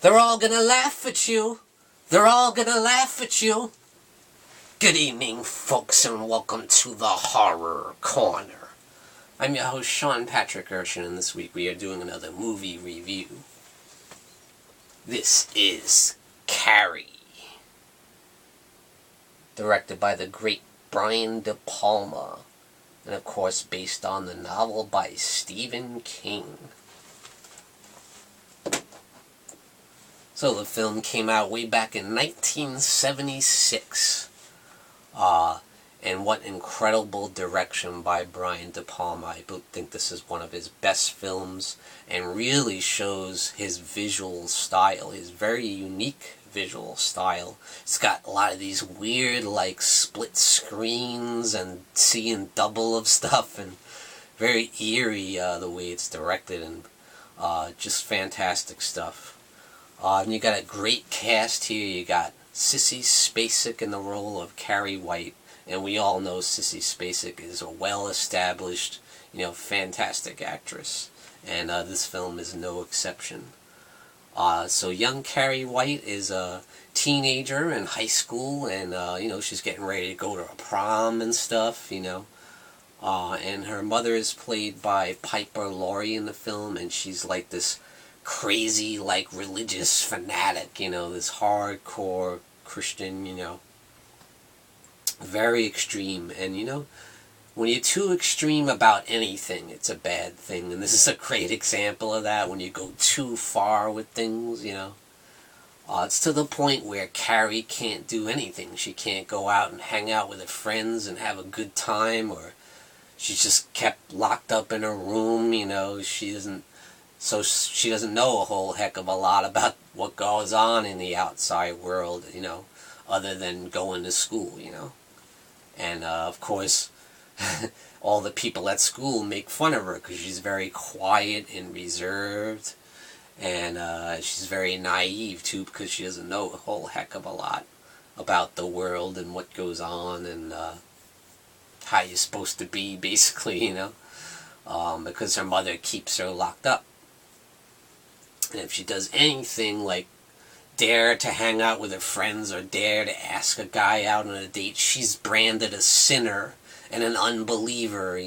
They're all gonna laugh at you. They're all gonna laugh at you. Good evening, folks, and welcome to the Horror Corner. I'm your host, Sean Patrick Erschen, and this week we are doing another movie review. This is Carrie, directed by the great Brian DePalma, and of course based on the novel by Stephen King. So the film came out way back in 1976. And what incredible direction by Brian DePalma. I think this is one of his best films and really shows his visual style, his very unique visual style. It's got a lot of these weird, like, split screens and seeing double of stuff, and very eerie the way it's directed, and just fantastic stuff. And you got a great cast here. You got Sissy Spacek in the role of Carrie White, and we all know Sissy Spacek is a well-established, fantastic actress, and this film is no exception. So young Carrie White is a teenager in high school, and she's getting ready to go to a prom and stuff, and her mother is played by Laurie in the film, and she's like this crazy, like, religious fanatic, this hardcore Christian, very extreme. And when you're too extreme about anything, it's a bad thing, and this is a great example of that. When you go too far with things, it's to the point where Carrie can't do anything. She can't go out and hang out with her friends and have a good time, or she's just kept locked up in her room. She doesn't know a whole heck of a lot about what goes on in the outside world, other than going to school, And, of course, all the people at school make fun of her because she's very quiet and reserved. And she's very naive, too, because she doesn't know a whole heck of a lot about the world and what goes on and how you're supposed to be, basically, because her mother keeps her locked up. And if she does anything like dare to hang out with her friends or dare to ask a guy out on a date, she's branded a sinner and an unbeliever,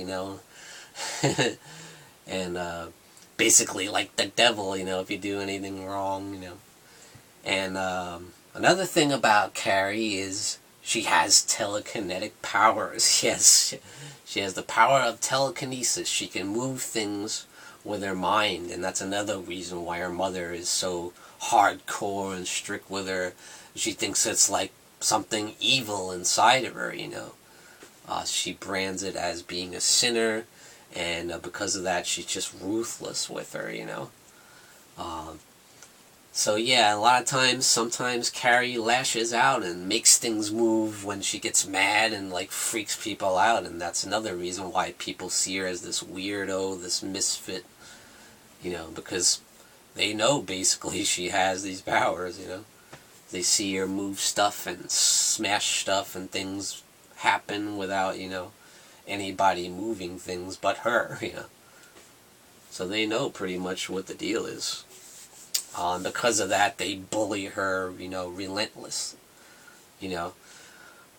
and basically like the devil, if you do anything wrong, And another thing about Carrie is she has telekinetic powers. Yes, she has the power of telekinesis. She can move things with her mind, and that's another reason why her mother is so hardcore and strict with her. She thinks it's like something evil inside of her, She brands it as being a sinner, and because of that, she's just ruthless with her, So yeah, a lot of times, sometimes Carrie lashes out and makes things move when she gets mad and, like, freaks people out, and that's another reason why people see her as this weirdo, this misfit, because they know basically she has these powers, They see her move stuff and smash stuff, and things happen without, anybody moving things but her, So they know pretty much what the deal is. Because of that, they bully her, relentless,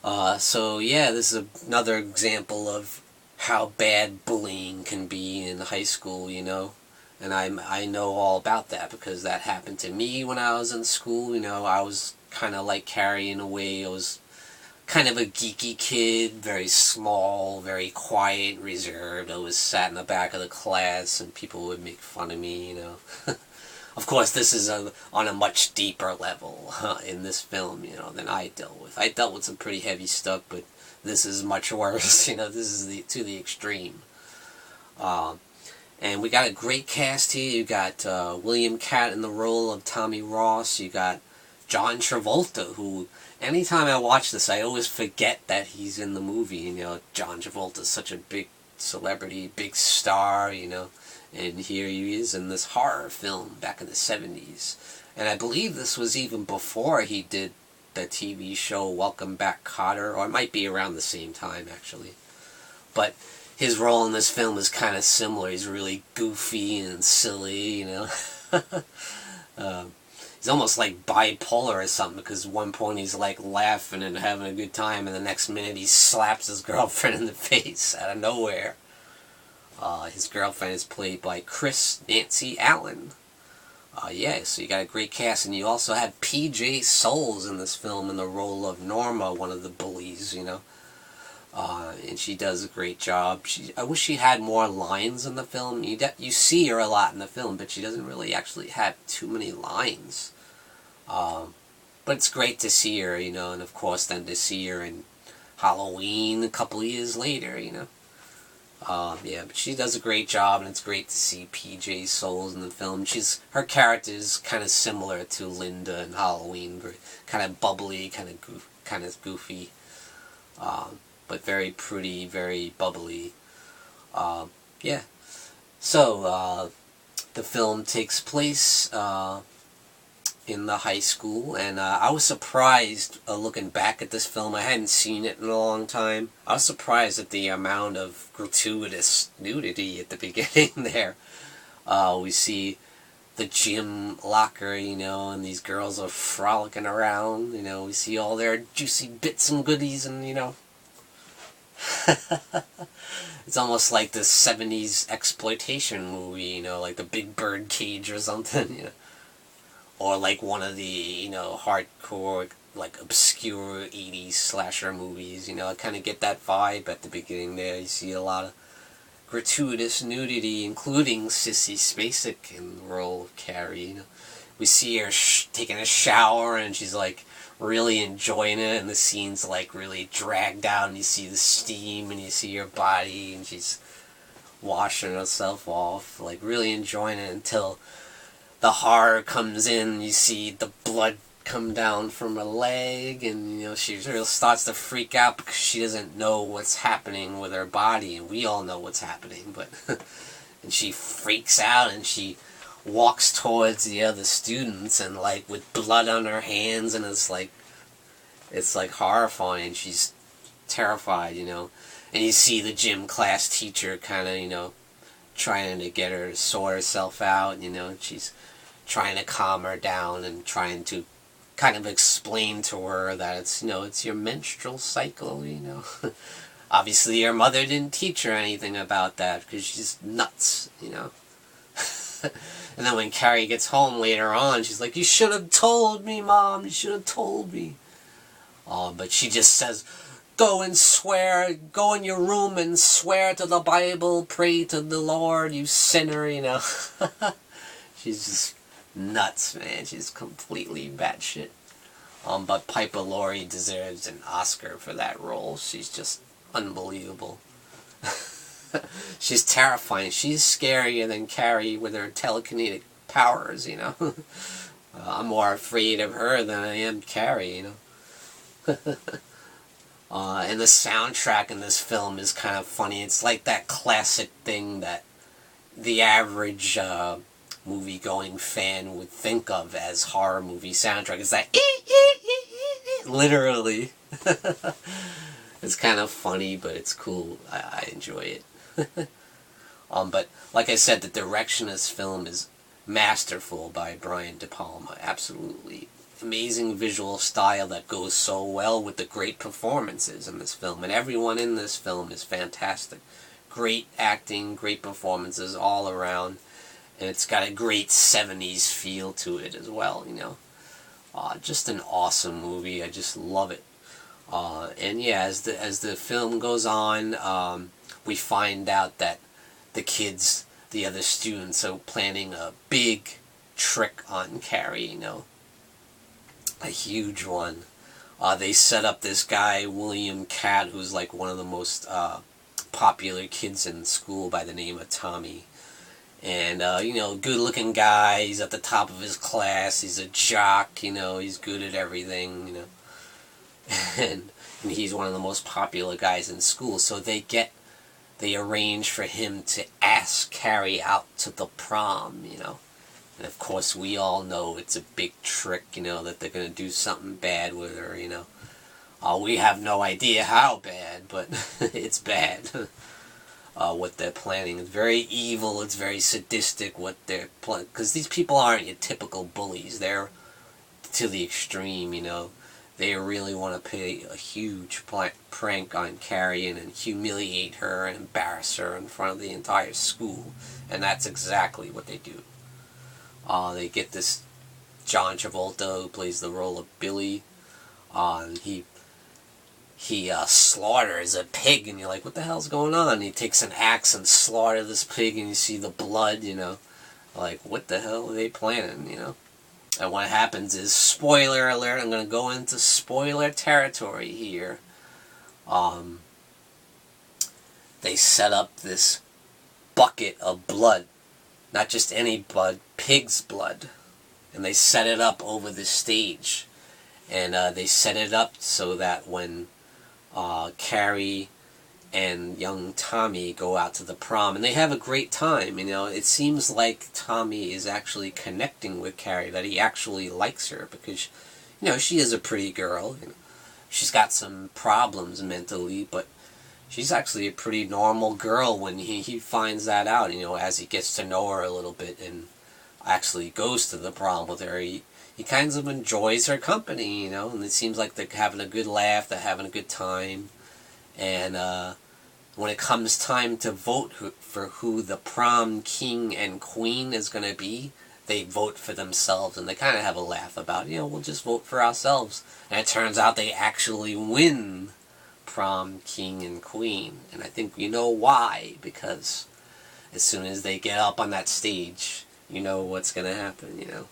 So yeah, this is another example of how bad bullying can be in high school, And I know all about that because that happened to me when I was in school. I was kind of like Carrie in a way. I was kind of a geeky kid, very small, very quiet, reserved. I was sat in the back of the class and people would make fun of me, Of course, this is on a much deeper level in this film, than I dealt with. I dealt with some pretty heavy stuff, but this is much worse. This is to the extreme. And we got a great cast here. You got William Catt in the role of Tommy Ross. You got John Travolta, who, anytime I watch this, I always forget that he's in the movie. John Travolta's such a big celebrity, big star, And here he is in this horror film back in the 70s. And I believe this was even before he did the TV show Welcome Back, Kotter, or it might be around the same time, actually. But his role in this film is kind of similar. He's really goofy and silly, he's almost like bipolar or something, because at one point he's like laughing and having a good time, and the next minute he slaps his girlfriend in the face out of nowhere. His girlfriend is played by Chris Nancy Allen. Yeah, so you got a great cast, and you also have P.J. Souls in this film in the role of Norma, one of the bullies, you know. And she does a great job. I wish she had more lines in the film. You see her a lot in the film, but she doesn't really actually have too many lines. But it's great to see her, you know, and of course then to see her in Halloween a couple of years later, you know. Yeah, but she does a great job, and it's great to see P.J. Souls in the film. Her character is kind of similar to Linda in Halloween, kind of bubbly, kind of goofy, but very pretty, very bubbly. Yeah. So the film takes place in the high school, and I was surprised looking back at this film. I hadn't seen it in a long time. I was surprised at the amount of gratuitous nudity at the beginning there. We see the gym locker, you know, and these girls are frolicking around, you know. We see all their juicy bits and goodies, and, you know, it's almost like this 70s exploitation movie, you know, like the Big Bird Cage or something, you know. Or like one of the, you know, hardcore, like obscure 80s slasher movies, you know. I kind of get that vibe at the beginning there. You see a lot of gratuitous nudity, including Sissy Spacek in the role of Carrie, you know. We see her taking a shower, and she's like really enjoying it, and the scene's like really dragged out, and you see the steam, and you see her body, and she's washing herself off, like really enjoying it, until the horror comes in. You see the blood come down from her leg, and, you know, she really starts to freak out because she doesn't know what's happening with her body, and we all know what's happening, but and she freaks out, and she walks towards the other students, and like with blood on her hands, and it's like horrifying. She's terrified, you know. And you see the gym class teacher kind of, you know, trying to get her to sort herself out, you know. She's trying to calm her down and trying to kind of explain to her that it's, you know, it's your menstrual cycle, you know. Obviously her mother didn't teach her anything about that, because she's nuts, you know. And then when Carrie gets home later on, she's like, "You should have told me, Mom, you should have told me." But she just says, "Go and swear, go in your room and swear to the Bible, pray to the Lord, you sinner," you know. She's just nuts, man. She's completely batshit. But Piper Laurie deserves an Oscar for that role. She's just unbelievable. She's terrifying. She's scarier than Carrie with her telekinetic powers, you know. I'm more afraid of her than I am Carrie, you know. And the soundtrack in this film is kind of funny. It's like that classic thing that the average movie-going fan would think of as horror movie soundtrack. It's like, literally. It's kind of funny, but it's cool. I enjoy it. But like I said, the direction of this film is masterful by Brian DePalma. Absolutely amazing visual style that goes so well with the great performances in this film. And everyone in this film is fantastic. Great acting, great performances all around. And it's got a great 70s feel to it as well, you know. Just an awesome movie. I just love it. And yeah, as the film goes on, we find out that the kids, the other students, are planning a big trick on Carrie, you know. A huge one. They set up this guy, William Catt, who's like one of the most popular kids in school, by the name of Tommy. And, you know, good-looking guy. He's at the top of his class. He's a jock, you know. He's good at everything, you know. And he's one of the most popular guys in school. So they arrange for him to ask Carrie out to the prom, you know. And of course we all know it's a big trick, you know, that they're going to do something bad with her, you know. We have no idea how bad, but it's bad. What they're planning. It's very evil, it's very sadistic what they're planning. Because these people aren't your typical bullies. They're to the extreme, you know. They really want to play a huge prank on Carrie and humiliate her and embarrass her in front of the entire school. And that's exactly what they do. They get this John Travolta, who plays the role of Billy. And he slaughters a pig, and you're like, what the hell's going on? And he takes an axe and slaughters this pig, and you see the blood, you know. Like, what the hell are they planning, you know? And what happens is, spoiler alert, I'm going to go into spoiler territory here. They set up this bucket of blood. Not just any blood, pig's blood. And they set it up over the stage. And they set it up so that when Carrie and young Tommy go out to the prom, and they have a great time, you know. It seems like Tommy is actually connecting with Carrie, that he actually likes her, because, you know, she is a pretty girl. You know. She's got some problems mentally, but she's actually a pretty normal girl when he finds that out, you know, as he gets to know her a little bit and actually goes to the prom with her. He kind of enjoys her company, you know, and it seems like they're having a good laugh, they're having a good time. And when it comes time to vote for who the prom king and queen is going to be, they vote for themselves, and they kind of have a laugh about, you know, we'll just vote for ourselves. And it turns out they actually win prom king and queen. And I think you know why, because as soon as they get up on that stage, you know what's going to happen, you know.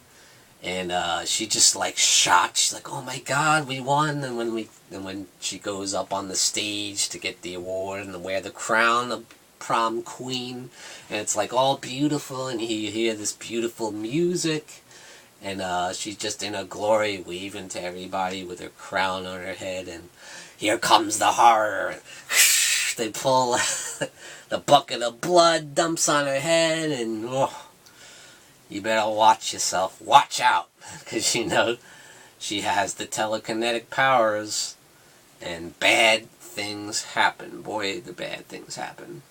And she just like shocked. She's like, "Oh my God, we won!" And when she goes up on the stage to get the award and to wear the crown of prom queen, and it's like all beautiful, and you hear this beautiful music, and she's just in her glory, waving to everybody with her crown on her head, and here comes the horror. They pull the bucket of blood, dumps on her head, and you better watch yourself. Watch out, because you know she has the telekinetic powers, and bad things happen. Boy, the bad things happen.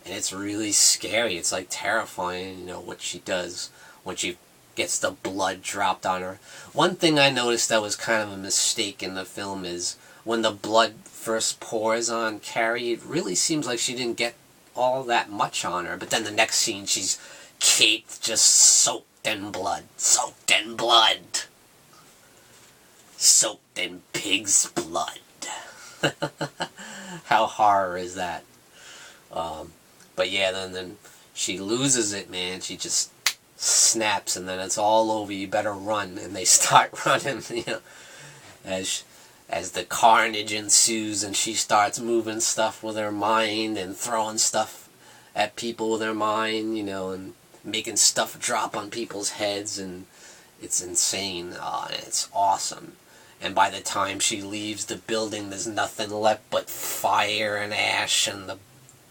And it's really scary. It's like terrifying, you know, what she does when she gets the blood dropped on her. One thing I noticed that was kind of a mistake in the film is when the blood first pours on Carrie, it really seems like she didn't get all that much on her. But then the next scene, she's caked, just soaked in blood. Soaked in blood. Soaked in pig's blood. How horror is that? But yeah, then she loses it, man. She just snaps, and then it's all over. You better run. And they start running, you know, as the carnage ensues, and she starts moving stuff with her mind and throwing stuff at people with her mind, you know, and making stuff drop on people's heads, and it's insane. And it's awesome. And by the time she leaves the building, there's nothing left but fire and ash, and the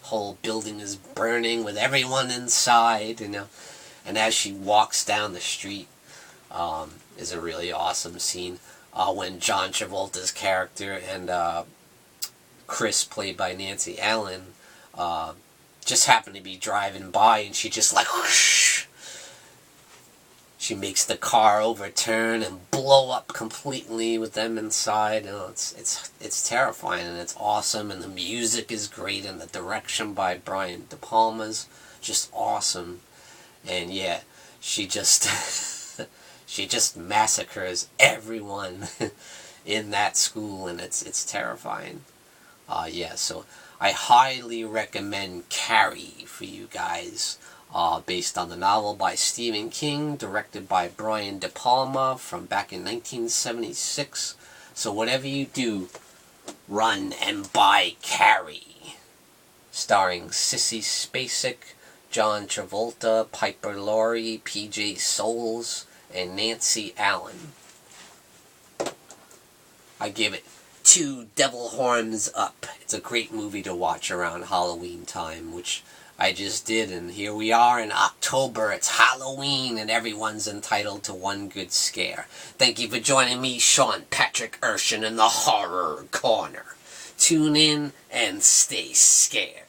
whole building is burning with everyone inside, you know. And as she walks down the street, is a really awesome scene when John Travolta's character and Chris, played by Nancy Allen, just happen to be driving by, and she just like whoosh, she makes the car overturn and blow up completely with them inside. You know, it's terrifying, and it's awesome, and the music is great, and the direction by Brian DePalma's just awesome. And yeah, she just she just massacres everyone in that school, and it's terrifying. Yeah, so I highly recommend Carrie for you guys. Based on the novel by Stephen King, directed by Brian DePalma from back in 1976. So whatever you do, run and buy Carrie. Starring Sissy Spacek, John Travolta, Piper Laurie, P.J. Souls, and Nancy Allen. I give it 2 devil horns up. It's a great movie to watch around Halloween time, which I just did, and here we are in October. It's Halloween, and everyone's entitled to one good scare. Thank you for joining me, Sean Patrick Erschen, in the Horror Corner. Tune in and stay scared.